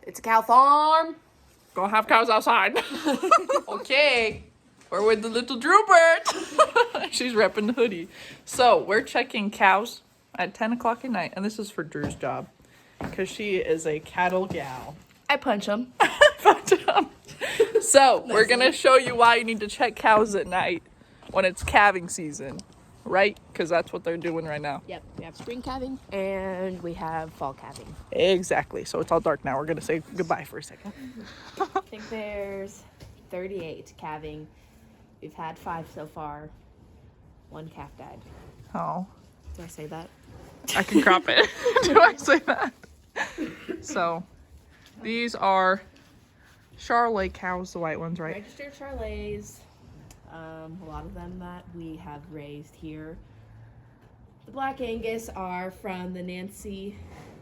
It's a cow farm. Gonna have cows outside. Okay. We're with the little Drewbert. She's repping the hoodie. So we're checking cows at 10 o'clock at night. And this is for Drew's job. Because she is a cattle gal. I punch them. So we're going to show you why you need to check cows at night when it's calving season. Right? Because that's what they're doing right now. Yep. We have spring calving and we have fall calving. Exactly. So it's all dark now. We're going to say goodbye for a second. I think there's 38 calving. We've had 5 so far. 1 calf died. Oh. Did I say that? I can crop it. Do I say that? So these are Charolais cows, the white ones, right? Registered Charolais. A lot of them that we have raised here. The Black Angus are from the Nancy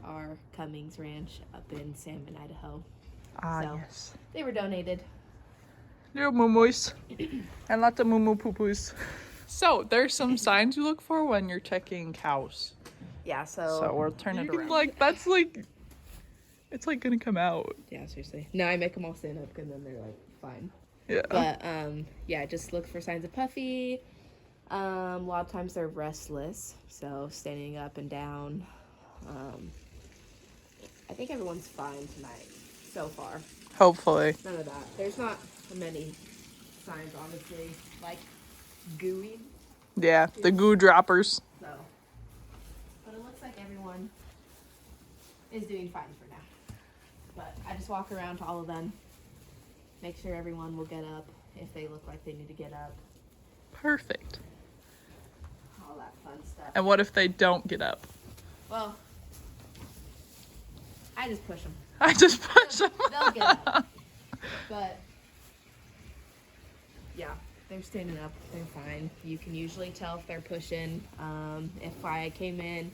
R. Cummings Ranch up in Salmon, Idaho. Ah, So, yes. They were donated. Little moo-moos. And lots of moo-moo poo-poos. So, there's some signs you look for when you're checking cows. Yeah, so... So, we'll turn it around. It's like gonna come out. Yeah, seriously. No, I make them all stand up and then they're like, fine. Yeah. But, yeah, just look for signs of puffy. A lot of times they're restless, so standing up and down. I think everyone's fine tonight, so far. Hopefully. None of that. There's not many signs, honestly, like gooey. Yeah, the goo droppers. So, but it looks like everyone is doing fine for now. But I just walk around to all of them, make sure everyone will get up if they look like they need to get up. Perfect. All that fun stuff. And what if they don't get up? Well, I just push them. I just push them. They'll get up. But, yeah, they're standing up. They're fine. You can usually tell if they're pushing. If I came in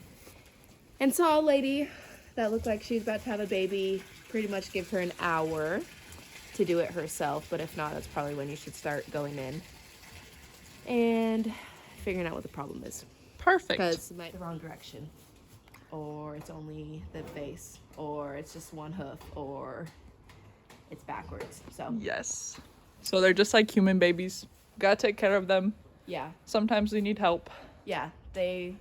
and saw a lady that looked like she was about to have a baby, pretty much give her an hour to do it herself. But if not, that's probably when you should start going in and figuring out what the problem is. Perfect. Because it might be the wrong direction. Or it's only the face. Or it's just one hoof. Or it's backwards. So Yes. So they're just like human babies. Gotta take care of them. yeah. Sometimes they need help. Yeah. They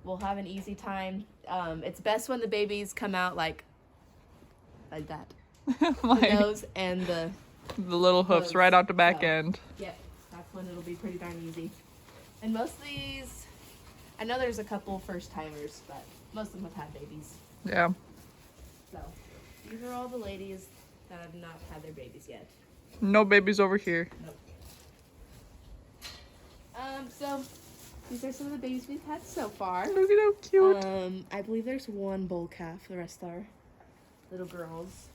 will have an easy time. It's best when the babies come out like that. The Like nose and the little hoofs hooves. right out the back So, end. Yep. That's when it'll be pretty darn easy. And most of these, I know there's a couple first timers, but most of them have had babies. Yeah. So these are all the ladies that have not had their babies yet. No babies over here. Nope. So these are some of the babies we've had so far. Look at how cute. I believe there's 1 bull calf. The rest are little girls.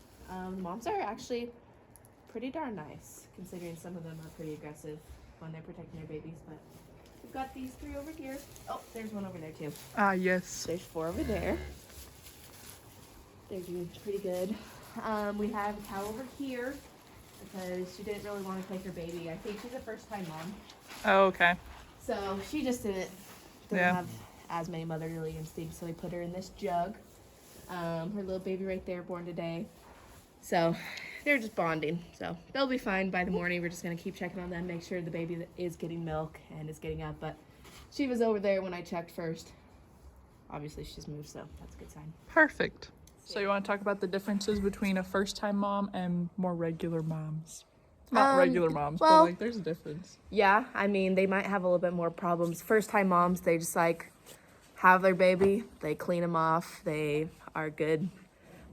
Moms are actually pretty darn nice, considering some of them are pretty aggressive when they're protecting their babies. But we've got these 3 over here. Oh, there's 1 over there too. Ah, yes. There's 4 over there. They're doing pretty good. We have a cow over here because she didn't really want to take her baby. I think she's a first-time mom. Oh, okay. So she just didn't Yeah. have as many motherly instincts, so we put her in this jug. Her little baby right there, born today. So they're just bonding. So they'll be fine by the morning. We're just going to keep checking on them, make sure the baby is getting milk and is getting up. But she was over there when I checked first. Obviously, she just moved, so that's a good sign. Perfect. So you want to talk about the differences between a first-time mom and more regular moms? Not regular moms, well- but like there's a difference. Yeah, I mean, they might have a little bit more problems. First-time moms, they just like have their baby, they clean them off, they are good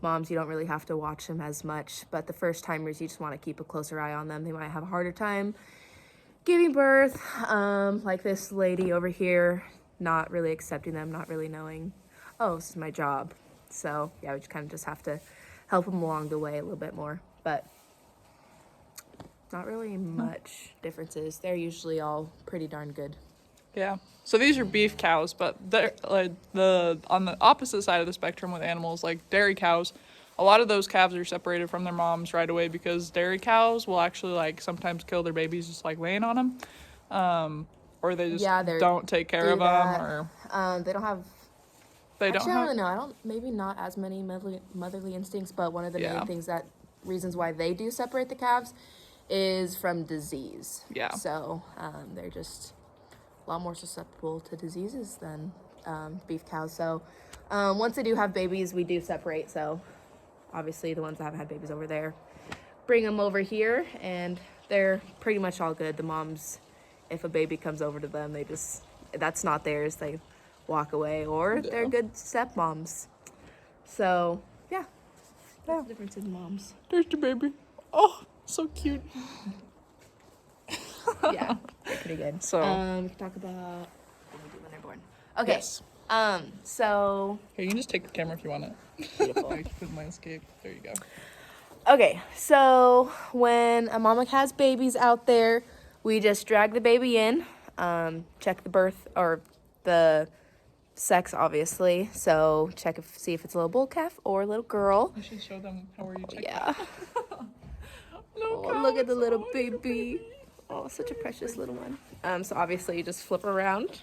moms. You don't really have to watch them as much. But the first-timers, you just want to keep a closer eye on them. They might have a harder time giving birth. Like this lady over here, not really accepting them, not really knowing, oh, this is my job. So yeah, we just kind of just have to help them along the way a little bit more. But not really much differences. They're usually all pretty darn good. Yeah. So these are beef cows, but they're like on the opposite side of the spectrum with animals like dairy cows. A lot of those calves are separated from their moms right away because dairy cows will actually like sometimes kill their babies just like laying on them, or they just don't take care of them, or they don't have They Actually, don't I have. don't really know. I don't. Maybe not as many motherly instincts, but one of the Yeah. main things that reasons why they do separate the calves is from disease. Yeah. So they're just a lot more susceptible to diseases than beef cows. So once they do have babies, we do separate. So obviously, the ones that haven't had babies over there, bring them over here, and they're pretty much all good. The moms, if a baby comes over to them, they just that's not theirs. They walk away, or they're Yeah. good stepmoms. So yeah, that's the difference in moms. There's the baby. Oh, so cute. Yeah, they're pretty good. So- we can talk about what we do when they're born. Okay. Yes. So Here, you can just take the camera if you want it. beautiful. I put landscape. There you go. Okay, so when a mama has babies out there, we just drag the baby in, check the birth or the sex, obviously. So see if it's a little bull calf or a little girl. You should show them how are you checking. Yeah. Oh, look at the little baby. Oh, such a precious little one. So obviously you just flip her around.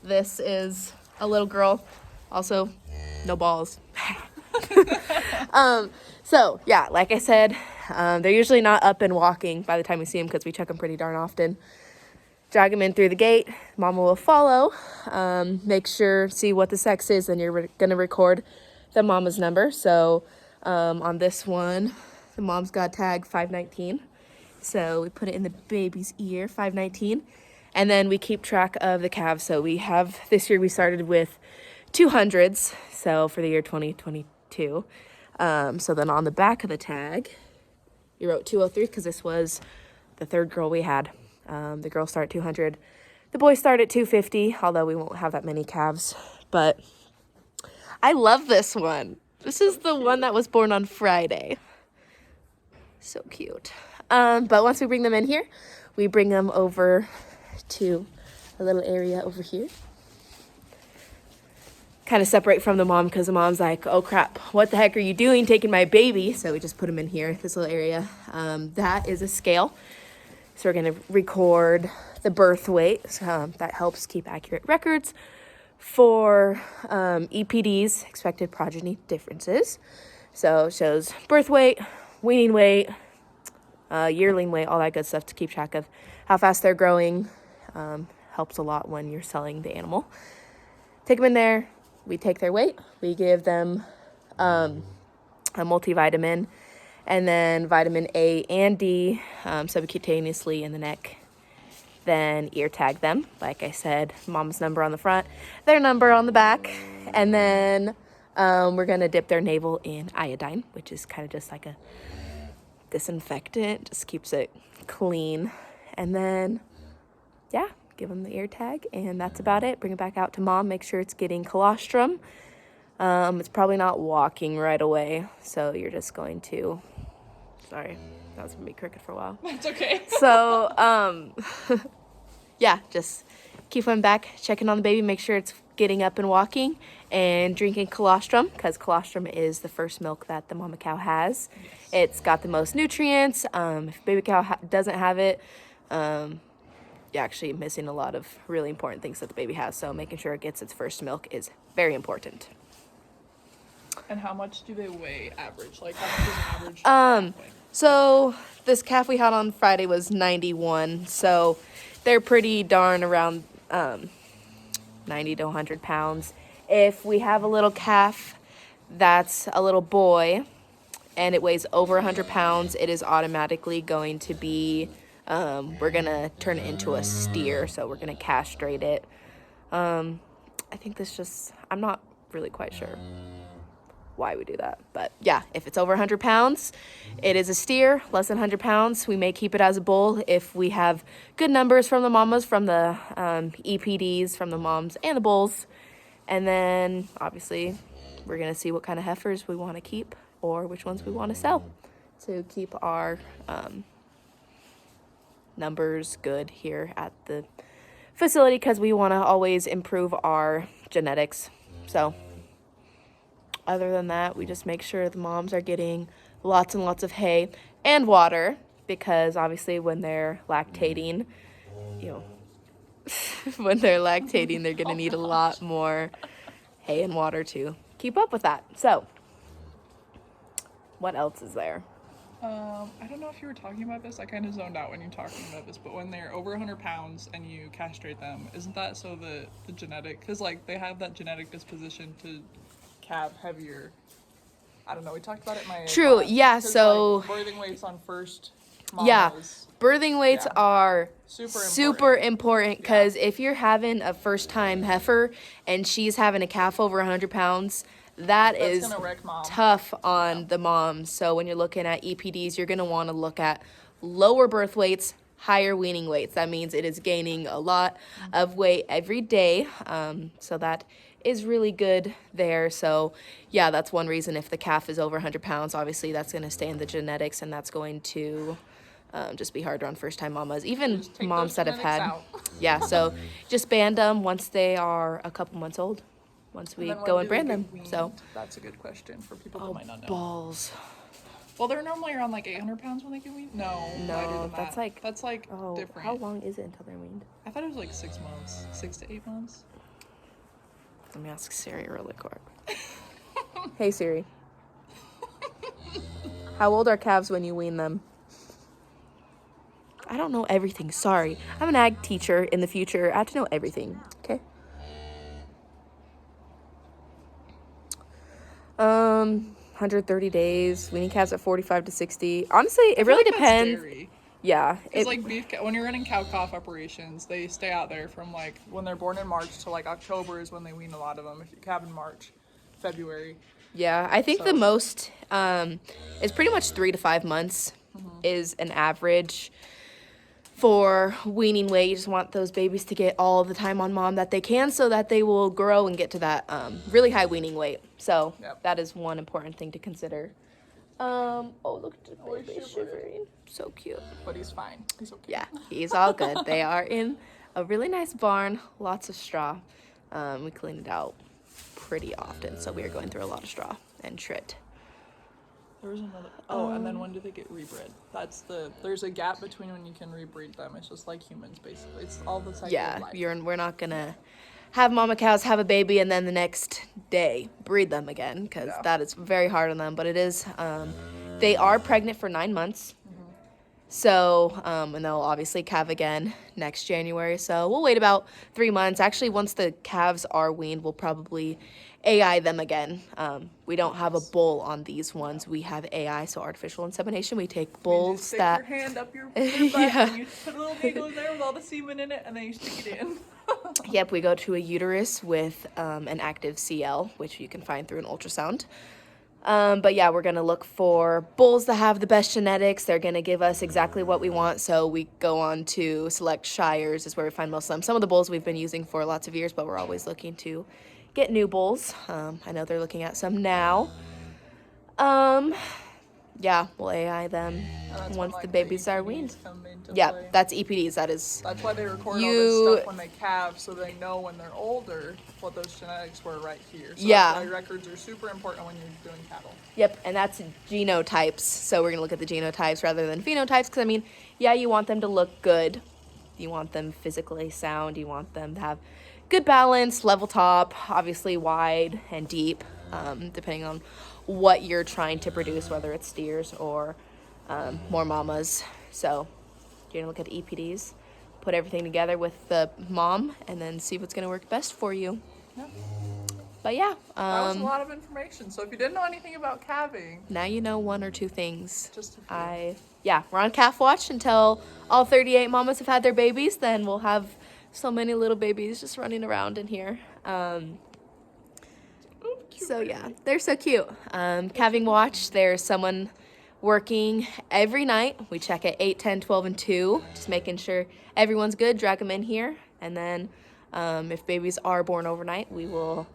This is a little girl. Also, no balls. So yeah, like I said, they're usually not up and walking by the time we see them because we check them pretty darn often. Drag them in through the gate. Mama will follow. Make sure, see what the sex is, and you're gonna record the mama's number. So on this one, the mom's got tag 519. So we put it in the baby's ear, 519. And then we keep track of the calves. So we have, this year we started with 200s. So for the year 2022. So then on the back of the tag, you wrote 203 because this was the third girl we had. The girls start at 200. The boys start at 250, although we won't have that many calves. But I love this one. This is the one that was born on Friday. So cute. But once we bring them in here, we bring them over to a little area over here. Kind of separate from the mom because the mom's like, oh crap, what the heck are you doing taking my baby? So we just put them in here, this little area. That is a scale. So we're going to record the birth weight. That helps keep accurate records for EPDs, expected progeny differences. So it shows birth weight, weaning weight, yearling weight, all that good stuff to keep track of how fast they're growing. Helps a lot when you're selling the animal. Take them in there. We take their weight. We give them a multivitamin and then vitamin A and D subcutaneously in the neck. Then ear tag them. Like I said, mom's number on the front, their number on the back. And then we're going to dip their navel in iodine, which is kind of just like a disinfectant. Just keeps it clean. And then, yeah, give them the ear tag. And that's about it. Bring it back out to mom. Make sure it's getting colostrum. It's probably not walking right away. So you're just going to... Sorry, that was going to be crooked for a while. It's okay. So, yeah, just keep them back, checking on the baby, make sure it's getting up and walking, and drinking colostrum, because colostrum is the first milk that the mama cow has. Yes. It's got the most nutrients. If baby cow doesn't have it, you're actually missing a lot of really important things that the baby has. So making sure it gets its first milk is very important. And how much do they weigh average? Like, how much is an average weigh? So this calf we had on Friday was 91. So they're pretty darn around 90 to 100 pounds. If we have a little calf that's a little boy and it weighs over 100 pounds, it is automatically going to be, we're going to turn it into a steer. So we're going to castrate it. I think this just, I'm not really quite sure why we do that, but yeah, if it's over 100 pounds, it is a steer. Less than 100 pounds, we may keep it as a bull if we have good numbers from the mamas, from the EPDs, from the moms and the bulls. And then obviously we're gonna see what kind of heifers we want to keep or which ones we want to sell to keep our numbers good here at the facility, because we want to always improve our genetics. So other than that, we just make sure the moms are getting lots and lots of hay and water, because obviously when they're lactating, you know, when they're lactating, they're gonna need a lot more hay and water to keep up with that. So, what else is there? I don't know if you were talking about this. I kind of zoned out when you were talking about this, but when they're over 100 pounds and you castrate them, isn't that so the genetic, because like they have that genetic disposition to calve heavier? I don't know. We talked about it in my True. class, Yeah. 'cause, So like, birthing weights on first yeah, mamas. birthing weights Yeah. are Super super important because if you're having a first time heifer and she's having a calf over 100 pounds, that's is gonna wreck mom. tough on the moms. So when you're looking at EPDs, you're going to want to look at lower birth weights, higher weaning weights. That means it is gaining a lot of weight every day. So that is really good there. So yeah, that's one reason. If the calf is over 100 pounds, obviously that's going to stay in the genetics, and that's going to just be harder on first time mamas, even Just take moms those that have genetics had out. yeah. So just band them once they are a couple months old, once we then when go do and they brand get them. weaned? So That's a good question for people that might not know. balls. Well, they're normally around like 800 pounds when they get weaned. No, lighter than That's that. like That's like different. How long is it until they're weaned? I thought it was like 6 months, 6 to 8 months. Let me ask Siri really quick. Hey Siri, how old are calves when you wean them? I don't know everything. Sorry, I'm an ag teacher in the future. I have to know everything. Okay. 130 days. Weaning calves at 45 to 60. Honestly, it really depends. Yeah. It's like when you're running cow calf operations, they stay out there from like when they're born in March to like October is when they wean a lot of them. If you calve in March, February. Yeah, I think the So- most is pretty much 3 to 5 months is an average for weaning weight. You just want those babies to get all the time on mom that they can so that they will grow and get to that really high weaning weight. So Yep. that is one important thing to consider. Oh, look at the he's baby shivering. So cute. But he's fine. He's okay. Yeah, he's all good. They are in a really nice barn, lots of straw. We clean it out pretty often, so we are going through a lot of straw and shit. There was another. Oh, and then when do they get rebred? There's a gap between when you can rebreed them. It's just like humans, basically. It's all the cycle of life. We're not gonna have mama cows have a baby and then the next day breed them again, because that is very hard on them. But it is, they are pregnant for 9 months. So, and they'll obviously calve again next January. So we'll wait about 3 months. Actually, once the calves are weaned, we'll probably AI them again. We don't have a bull on these ones. We have AI, so artificial insemination. We take bulls You just stick that. your hand up your butt and you put a little needle in there with all the semen in it, and then you stick it in. Yep, we go to a uterus with an active CL, which you can find through an ultrasound. But yeah, we're going to look for bulls that have the best genetics. They're going to give us exactly what we want. So we go on to select shires is where we find most of them. Some of the bulls we've been using for lots of years, but we're always looking to get new bulls. I know they're looking at some now. Yeah, we'll AI them once the babies are weaned. Yeah, that's EPDs. That's why they record all You- this stuff when they calve, so they know when they're older what those genetics were right here. So Yeah. that's why records are super important when you're doing cattle. Yep, and that's genotypes. So we're going to look at the genotypes rather than phenotypes because, I mean, yeah, you want them to look good. You want them physically sound. You want them to have good balance, level top, obviously wide and deep, depending on what you're trying to produce, whether it's steers or more mamas. So you're going to look at the EPDs, put everything together with the mom, and then see what's going to work best for you. Yeah. But yeah, That was a lot of information. So if you didn't know anything about calving, now you know 1 or 2 things. just a few. We're on calf watch until all 38 mamas have had their babies. Then we'll have so many little babies just running around in here. So yeah, they're so cute. Calving watch, there's someone working every night. We check at 8, 10, 12, and 2, just making sure everyone's good, drag them in here. And then if babies are born overnight, we will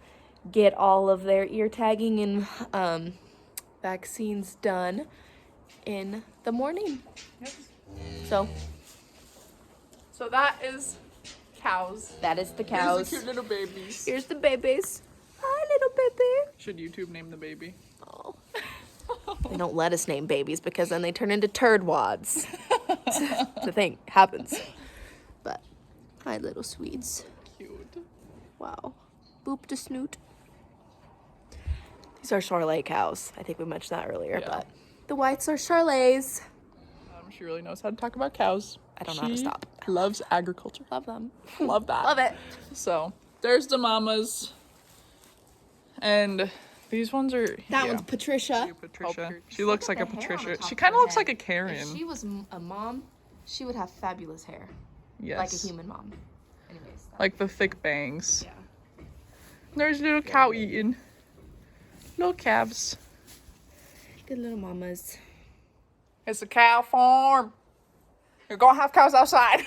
get all of their ear tagging and vaccines done in the morning. Yep. So that is cows. that is the Here's cows. the cute little babies. Here's the babies. Hi, little baby. Should YouTube name the baby? Oh. They don't let us name babies because then they turn into turd wads. The thing happens. But My little Swedes. Cute. Wow. Boop to snoot. These are Charolais cows. I think we mentioned that earlier, Yeah. but the whites are Charolais. She really knows how to talk about cows. I don't know how to stop. Loves agriculture. Love them. Love that. Love it. So there's the mamas. And these ones are That one's Patricia. Patricia. She looks like a the hair on the Patricia. top She of kind of her looks head. like a Karen. If she was a mom, she would have fabulous hair. Yes. Like a human mom. Anyways. Like the thick bangs. Yeah. There's little cow eating. Little calves. Good little mamas. It's a cow farm. You're gonna have cows outside.